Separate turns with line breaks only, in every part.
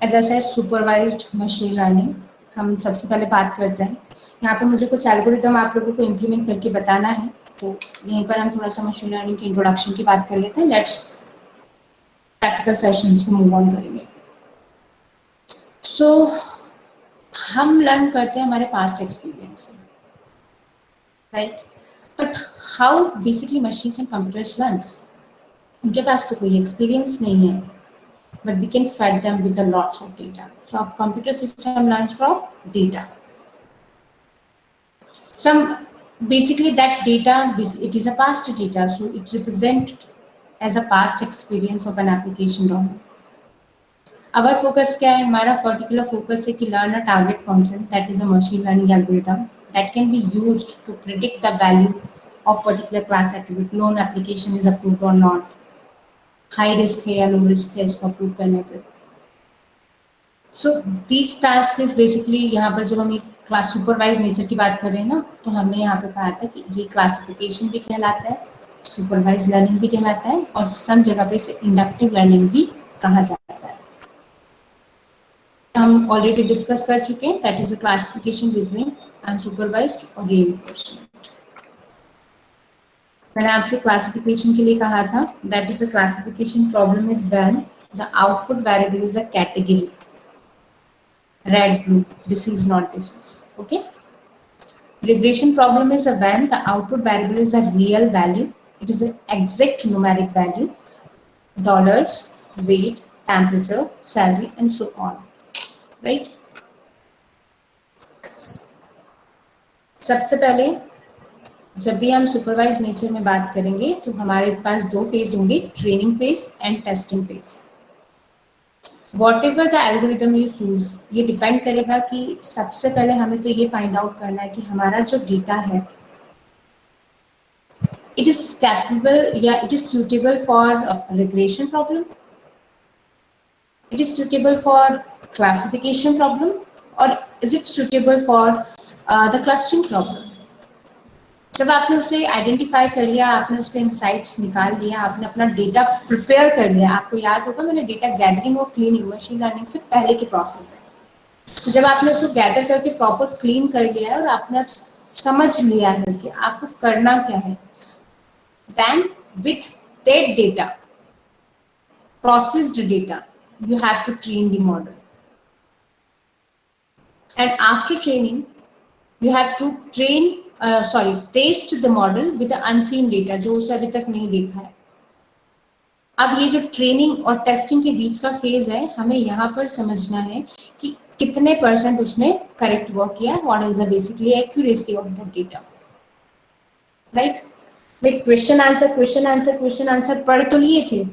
As ऐसे supervised machine learning हम सबसे पहले बात करते हैं। यहाँ पे मुझे कुछ एल्गोरिदम आप लोगों को इम्प्लीमेंट करके बताना है, तो यहीं पर हम थोड़ा सा मशीन लर्निंग की इंट्रोडक्शन की बात कर लेते हैं। लेट्स प्रैक्टिकल सेशंस में मूव ऑन करेंगे। सो हम लर्न करते हैं हमारे पास्ट एक्सपीरियंस से, right? But how basically machines and computers learns? उनके पास तो कोई एक्सपीरियंस नहीं है, but we can fed them with the lots of data. So our computer system learns from data. Some basically that data, it is a past data, so it represents as a past experience of an application domain. Our focus क्या है? हमारा particular focus है कि learn a target function that is a machine learning algorithm that can be used to predict the value of particular class attribute. Loan application is approved or not. High risk है या low risk है इसको approve करने पर. So this task is basically, यहाँ पर जब हम एक क्लास सुपरवाइज नेचर की बात कर रहे हैं ना, तो हमने यहाँ पे कहा था कि ये क्लासिफिकेशन भी कहलाता है, सुपरवाइज लर्निंग भी कहलाता है, और सम जगह पे इसे इंडक्टिव लर्निंग भी कहा जाता है। हम ऑलरेडी डिस्कस कर चुके हैं, that is a classification between unsupervised और रीइंफोर्समेंट। मैंने आपसे क्लासिफिकेशन के लिए कहा था, that is a classification problem is when the output variable is a category, red, blue, disease, not disease. Okay. Regression problem is when the output variable is a real value. It is an exact numeric value, dollars, weight, temperature, salary, and so on. Right? सबसे पहले जब भी हम supervise nature में बात करेंगे तो हमारे पास दो फेज होंगे, training phase and testing phase. Whatever the algorithm you choose, ये डिपेंड करेगा कि सबसे पहले हमें तो ये फाइंड आउट करना है कि हमारा जो डेटा है it is capable या it is suitable for regression problem, it is suitable for classification problem, or is it suitable for the clustering problem? जब आपने उसे आइडेंटिफाई कर लिया, आपने उसके इनसाइट्स निकाल लिया, आपने अपना डेटा प्रिपेयर कर लिया, आपको याद होगा मैंने डेटा गैदरिंग और क्लीनिंग मशीन लर्निंग से पहले की प्रोसेस है। तो जब आपने उसको गैदर करके प्रॉपर क्लीन कर लिया है और आपने समझ लिया है कि आपको करना क्या है, then with that data, processed data, you have to train the model, and after training you have to test the model with the unseen data जो उसे अभी तक नहीं देखा है। अब ये जो ट्रेनिंग और टेस्टिंग के बीच का फेज है, हमें यहाँ पर समझना है कि कितने % उसने करेक्ट वर्क किया, what is the basically accuracy of the data, right? Way question answer पढ़ तो लिए थे,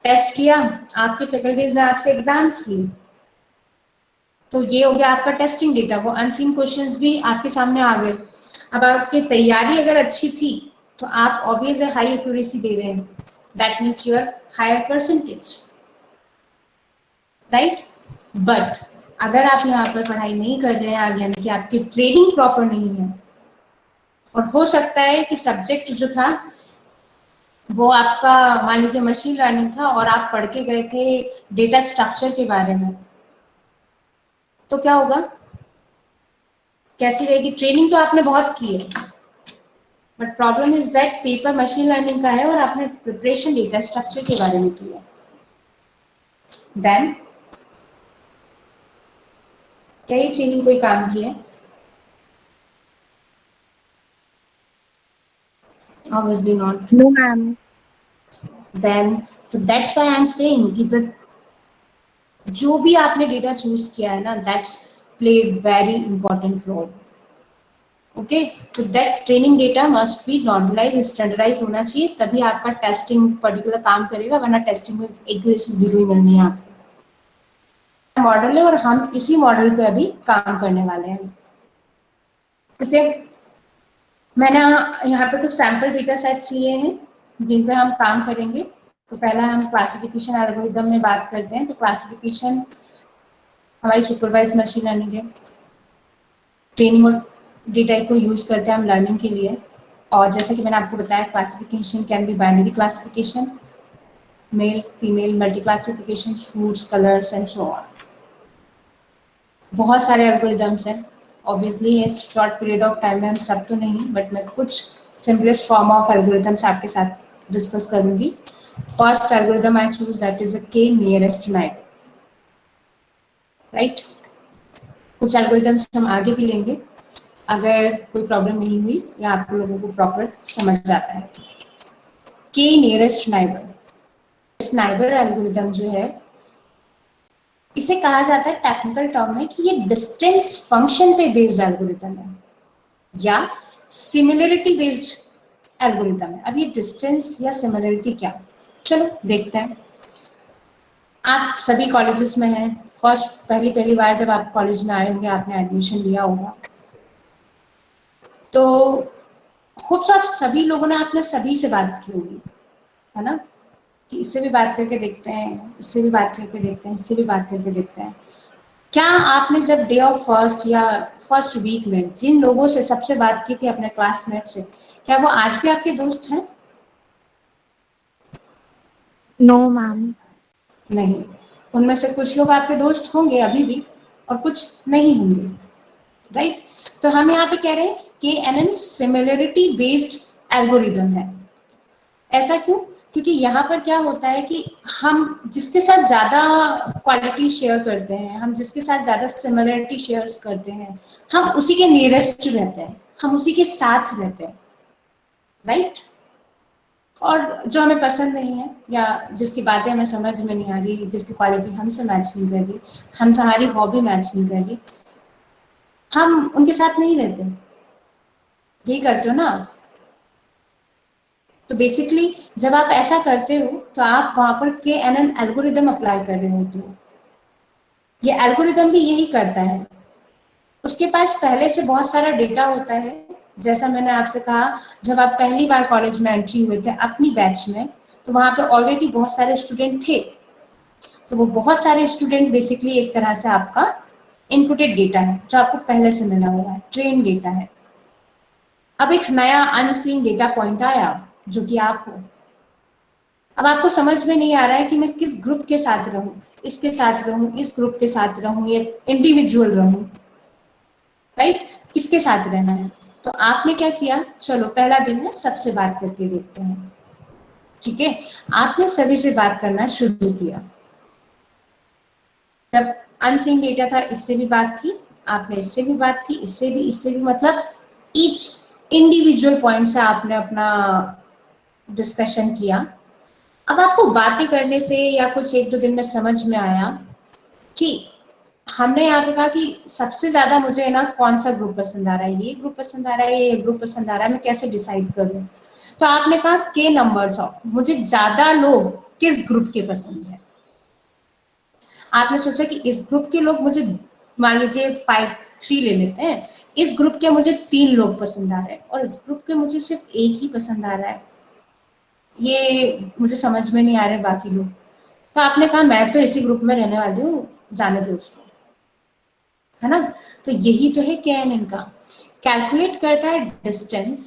टेस्ट किया, आपके फैकल्टीज ने आपसे एग्जाम्स लिए, तो ये हो गया आपका टेस्टिंग डेटा, वो अनसीन क्वेश्चंस भी आपके सामने आ गए। अब आपकी तैयारी अगर अच्छी थी तो आप ऑब्वियस है हाई एक्यूरेसी दे रहे हैं, that means your higher percentage, right? But अगर आप यहाँ पर पढ़ाई नहीं कर रहे हैं, यानी कि आपकी ट्रेनिंग प्रॉपर नहीं है, और हो सकता है कि सब्जेक्ट जो था वो आपका मान लीजिए मशीन लर्निंग था और आप पढ़ के गए थे डेटा स्ट्रक्चर के बारे में, तो क्या होगा? कैसी रहेगी? ट्रेनिंग तो आपने बहुत की है, but problem is that paper machine learning का है और आपने प्रिपरेशन डेटा स्ट्रक्चर के बारे में किया, देन क्या ये ट्रेनिंग कोई काम की है? Obviously not.
No, ma'am.
Then so that's why I'm saying कि जो भी आपने डेटा चूज किया है ना, that's play very important role. Okay, तो that training data must be normalise, standardise होना चाहिए, तभी आपका टेस्टिंग पर्टिकुलर काम करेगा, वरना टेस्टिंग में एक्यूरेसी 0 ही मिलनी है आपको। मॉडल है और हम इसी मॉडल पे अभी काम करने वाले हैं। ठीक है, मैंने यहाँ पे कुछ सैम्पल डेटा सेट्स लिए हैं जिन पे हम काम करेंगे। तो पहला हम क्लासिफिकेशन एल्गोरिदम में बात करते हैं। तो क्लासिफिकेशन हमारी सुपरवाइज मशीन लर्निंग है, ट्रेनिंग और डेटा को यूज करते हैं हम लर्निंग के लिए। और जैसे कि मैंने आपको बताया, classification can be binary classification, male female multi classification fruits colours and so on. बहुत सारे एल्गोरिदम्स हैं ऑब्वियसली, इस शॉर्ट पीरियड ऑफ टाइम में हम सब तो नहीं, बट मैं कुछ सिंपलेस्ट फॉर्म ऑफ एल्गोरिदम्स आपके साथ डिस्कस करूंगी। First algorithm I choose that is a के नियरेस्ट नाइबर, राइट। कुछ एल्गोरिदम्स हम आगे भी लेंगे अगर कोई प्रॉब्लम नहीं हुई या आप लोगों को प्रॉपर समझ आता है। के नियरेस्ट नाइबर, इस नाइबर एल्गोरिदम जो है इसे कहा जाता है टेक्निकल टर्म में कि ये डिस्टेंस फंक्शन पे बेस्ड एल्गोरिदम है या सिमिलरिटी बेस्ड एल्गोरिदम है। अब ये डिस्टेंस या सिमिलरिटी क्या, चलो देखते हैं। आप सभी कॉलेजेस में हैं, पहली बार जब आप कॉलेज में आए होंगे, आपने एडमिशन लिया होगा, तो होप्स आप सभी लोगों ने आपने सभी से बात की होगी, है ना, कि इससे भी बात करके देखते हैं, इससे भी बात करके देखते हैं, इससे भी बात करके देखते हैं। क्या आपने जब डे ऑफ फर्स्ट या फर्स्ट वीक में जिन लोगों से सबसे बात की थी अपने क्लासमेट से, क्या वो आज भी आपके दोस्त हैं?
No ma'am.
नहीं। उनमें से कुछ लोग आपके दोस्त होंगे अभी भी और कुछ नहीं होंगे, राइट। तो हम यहाँ पे कह रहे हैं कि एनएन सिमिलरिटी बेस्ड एल्गोरिदम है। ऐसा क्यों? क्योंकि यहाँ पर क्या होता है कि हम जिसके साथ ज्यादा क्वालिटी शेयर करते हैं, हम जिसके साथ ज्यादा सिमिलरिटी शेयर करते हैं, हम उसी के नियरेस्ट रहते हैं, हम उसी के साथ रहते हैं, राइट। और जो हमें पसंद नहीं है या जिसकी बातें हमें समझ में नहीं आ रही, जिसकी क्वालिटी हमसे मैच नहीं कर रही, हमसे हमारी हॉबी मैच नहीं कर रही, हम उनके साथ नहीं रहते। यही करते हो ना। तो बेसिकली जब आप ऐसा करते हो तो आप वहां पर के एन एन एल्गोरिदम अप्लाई कर रहे होते हो। ये एल्गोरिदम भी यही करता है। उसके पास पहले से बहुत सारा डेटा होता है। जैसा मैंने आपसे कहा, जब आप पहली बार कॉलेज में एंट्री हुए थे अपनी बैच में, तो वहां पे ऑलरेडी बहुत सारे स्टूडेंट थे। तो वो बहुत सारे स्टूडेंट बेसिकली एक तरह से आपका इनपुटेड डेटा है, जो आपको पहले से मिला हुआ है, ट्रेन डेटा है। अब एक नया अनसीन डेटा पॉइंट आया जो कि आप हो। अब आपको समझ में नहीं आ रहा है कि मैं किस ग्रुप के साथ रहूं, इसके साथ रहूं, इस ग्रुप के साथ रहूं, या इंडिविजुअल रहूं, राइट। किसके साथ रहना है? तो आपने क्या किया, चलो पहला दिन है, सबसे बात करके देखते हैं। ठीक है, आपने सभी से बात करना शुरू किया। जब अनसीन डेटा था, इससे भी बात की आपने, इससे भी बात की, इससे भी, मतलब ईच इंडिविजुअल पॉइंट से आपने अपना डिस्कशन किया। अब आपको बातें करने से या कुछ एक दो दिन में समझ में आया कि हमने यहाँ पे कहा कि सबसे ज्यादा मुझे ना कौन सा ग्रुप पसंद आ रहा है, ये ग्रुप पसंद आ रहा है, ये ग्रुप पसंद आ रहा है, मैं कैसे डिसाइड करूं? तो आपने कहा के नंबर्स ऑफ, मुझे ज्यादा लोग किस ग्रुप के पसंद है। आपने सोचा कि इस ग्रुप के लोग मुझे, मान लीजिए 5-3 ले लेते हैं, इस ग्रुप के मुझे 3 लोग पसंद आ रहे हैं और इस ग्रुप के मुझे सिर्फ एक ही पसंद आ रहा है, ये मुझे समझ में नहीं आ रहे बाकी लोग। तो आपने कहा मैं तो इसी ग्रुप में रहने वाली हूँ, जाने दो उसको, है ना। तो यही तो है केएनएन का, कैलकुलेट करता है distance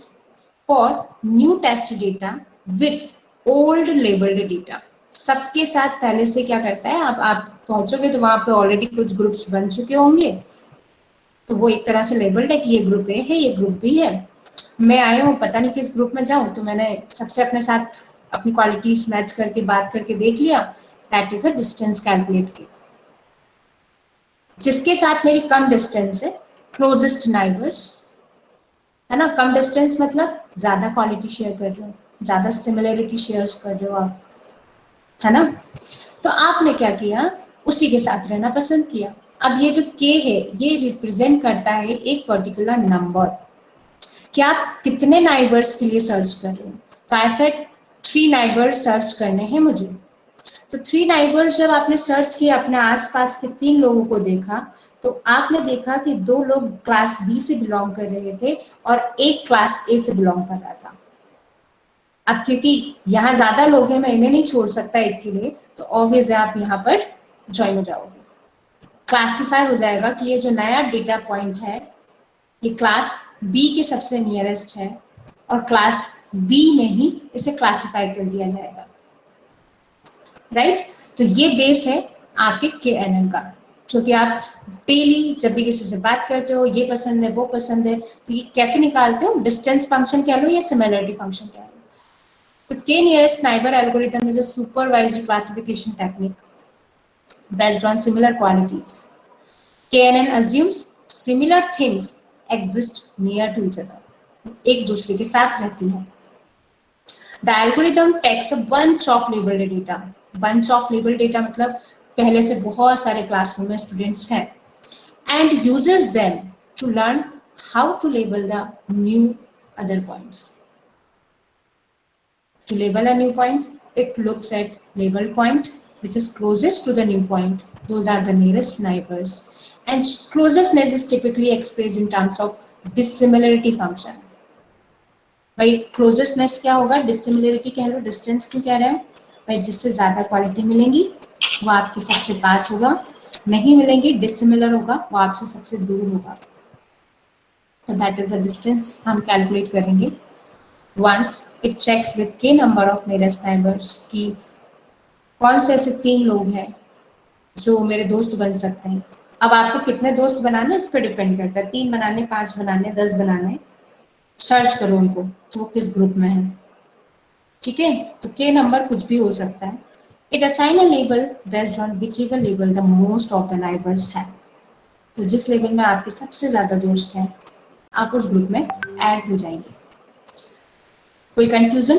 for new test data with old labelled data. सबके साथ पहले से क्या करता है, आप पहुंचोगे तो वहां पे ऑलरेडी कुछ ग्रुप्स बन चुके होंगे, तो वो एक तरह से लेबल्ड है कि ये ग्रुप ए है, ये ग्रुप बी है। मैं आया हूँ, पता नहीं किस ग्रुप में जाऊं, तो मैंने सबसे अपने साथ अपनी क्वालिटीज मैच करके बात करके देख लिया, that is a distance calculate की। जिसके साथ मेरी कम डिस्टेंस है, क्लोजेस्ट नाइबर्स, है ना। कम डिस्टेंस मतलब ज्यादा क्वालिटी शेयर कर रहे हो, ज्यादा सिमिलरिटी शेयर कर रहे हो आप, है ना। तो आपने क्या किया, उसी के साथ रहना पसंद किया। अब ये जो के है, ये रिप्रेजेंट करता है एक पर्टिकुलर नंबर, कि आप कितने नाइबर्स के लिए सर्च कर रहे हो। तो आई सेड 3 नाइबर्स सर्च करने हैं मुझे। तो 3 नाइबर्स जब आपने सर्च किया, अपने आसपास के 3 लोगों को देखा, तो आपने देखा कि 2 लोग क्लास बी से बिलोंग कर रहे थे और एक क्लास ए से बिलोंग कर रहा था। अब क्योंकि यहाँ ज्यादा लोग हैं, मैं इन्हें नहीं छोड़ सकता एक के लिए, तो ऑब्वियस है आप यहाँ पर ज्वाइन हो जाओगे। क्लासिफाई हो जाएगा कि ये जो नया डेटा पॉइंट है, ये क्लास बी के सबसे नियरेस्ट है और क्लास बी में ही इसे क्लासिफाई कर दिया जाएगा। राइट। तो ये बेस है आपके KNN का, जो कि आप डेली जब भी किसी से बात करते हो, ये पसंद है वो पसंद है, तो ये कैसे निकालते हो, डिस्टेंस फंक्शन कह लो या सिमिलरिटी फंक्शन कह लो। तो K nearest neighbor algorithm is a supervised classification technique based on similar qualities. KNN assumes similar things exist near to each other, एक दूसरे के साथ रहती है। The algorithm takes a bunch of labeled data. Bunch of labeled data मतलब पहले से बहुत सारे क्लासरूम में स्टूडेंट्स हैं, and uses them to learn how to label the new other points. To label a new point, it looks at label point which is closest to the new point. Those are the nearest neighbors. And closeness is typically expressed in terms of dissimilarity function. भाई क्लोजेस्टनेस क्या होगा, dissimilarity कह लो, distance क्यों कह रहे हैं भाई, जिससे ज्यादा क्वालिटी मिलेंगी वो आपके सबसे पास होगा, नहीं मिलेंगी डिसिमिलर होगा वो आपसे सबसे दूर होगा। तो दैट इज द डिस्टेंस हम कैलकुलेट करेंगे once it checks with K number of nearest neighbours, कि कौन से ऐसे 3 लोग हैं जो मेरे दोस्त बन सकते हैं। अब आपको कितने दोस्त बनाने इस पर डिपेंड करता है, 3 बनाने, 5 बनाने, 10 बनाने, सर्च करो उनको तो वो किस ग्रुप में है। ठीक है, तो K नंबर कुछ भी हो सकता है। It assign a label based on whichever label the most of the neighbours है। तो जिस लेवल में आपके सबसे ज्यादा दोस्त हैं आप उस ग्रुप में ऐड हो जाएंगे। कोई कंफ्यूजन?